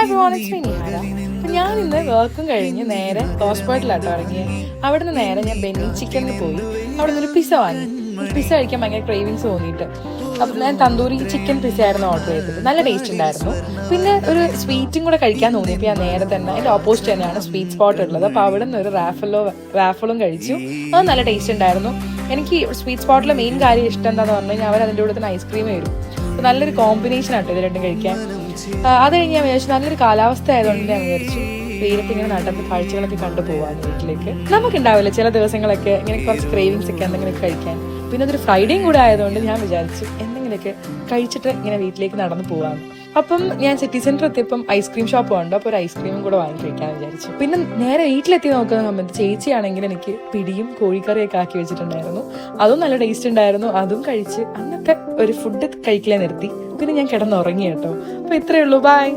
അപ്പം ഞാൻ ഇന്ന് വർക്കും കഴിഞ്ഞ് നേരെ ഹോസ്പിറ്റലിലാട്ടോ ഇറങ്ങിയത്. അവിടെ നിന്ന് നേരെ ഞാൻ ബെന്നി ചിക്കനിൽ പോയി അവിടെ നിന്നൊരു പിസ്സ വാങ്ങി. പിസ്സ കഴിക്കാൻ ഭയങ്കര ക്രേവിങ്സ് തോന്നിയിട്ട് അപ്പം ഞാൻ തന്തൂരി ചിക്കൻ പിസ്സ ആയിരുന്നു ഓർഡർ ചെയ്തത്. നല്ല ടേസ്റ്റ് ഉണ്ടായിരുന്നു. പിന്നെ ഒരു സ്വീറ്റും കൂടെ കഴിക്കാൻ തോന്നിയപ്പോൾ ഞാൻ നേരെ തന്നെ അതിൻ്റെ ഓപ്പോസിറ്റ് തന്നെയാണ് സ്വീറ്റ് സ്പോട്ട് ഉള്ളത്. അപ്പോൾ അവിടെ നിന്ന് ഒരു റാഫലും കഴിച്ചു. അത് നല്ല ടേസ്റ്റ് ഉണ്ടായിരുന്നു. എനിക്ക് സ്വീറ്റ് സ്പോട്ടിലെ മെയിൻ കാര്യം ഇഷ്ടം എന്താണെന്ന് പറഞ്ഞു കഴിഞ്ഞാൽ അവർ അതിൻ്റെ കൂടെ തന്നെ ഐസ്ക്രീം വരും. അപ്പോൾ നല്ലൊരു കോമ്പിനേഷൻ ആട്ടോ ഇത് രണ്ടും കഴിക്കാൻ. അത് കഴിഞ്ഞ് ഞാൻ വിചാരിച്ചു നല്ലൊരു കാലാവസ്ഥ ആയതുകൊണ്ട് ഞാൻ വിചാരിച്ചു വെയിലത്ത് ഇങ്ങനെ നടന്ന് കാഴ്ചകളൊക്കെ കണ്ടു പോകാമെന്ന് വീട്ടിലേക്ക്. നമുക്കുണ്ടാവില്ല ചില ദിവസങ്ങളൊക്കെ ഇങ്ങനെ കുറച്ച് ക്രേവിങ്സ് ഒക്കെ എന്തെങ്കിലുമൊക്കെ കഴിക്കാൻ. പിന്നെ അതൊരു ഫ്രൈഡേയും കൂടെ ആയതുകൊണ്ട് ഞാൻ വിചാരിച്ചു എന്തെങ്കിലുമൊക്കെ കഴിച്ചിട്ട് ഇങ്ങനെ വീട്ടിലേക്ക് നടന്നു പോകാമെന്ന്. അപ്പം ഞാൻ സിറ്റി സെന്റർ എത്തിയപ്പം ഐസ്ക്രീം ഷോപ്പ് ഉണ്ട്. അപ്പോൾ ഒരു ഐസ്ക്രീമും കൂടെ വാങ്ങി കഴിക്കാമെന്ന് വിചാരിച്ചു. പിന്നെ നേരെ വീട്ടിലെത്തി നോക്കുന്ന സമയത്ത് ചേച്ചിയാണെങ്കിൽ എനിക്ക് പിടിയും കോഴിക്കറിയൊക്കെ ആക്കി വെച്ചിട്ടുണ്ടായിരുന്നു. അതും നല്ല ടേസ്റ്റ് ഉണ്ടായിരുന്നു. അതും കഴിച്ച് അന്നത്തെ ഒരു ഫുഡ് കഴിക്കലേ നിർത്തി. പിന്നെ ഞാൻ കിടന്നുറങ്ങി കേട്ടോ. അപ്പോൾ ഇത്രയേ ഉള്ളൂ. ബൈ.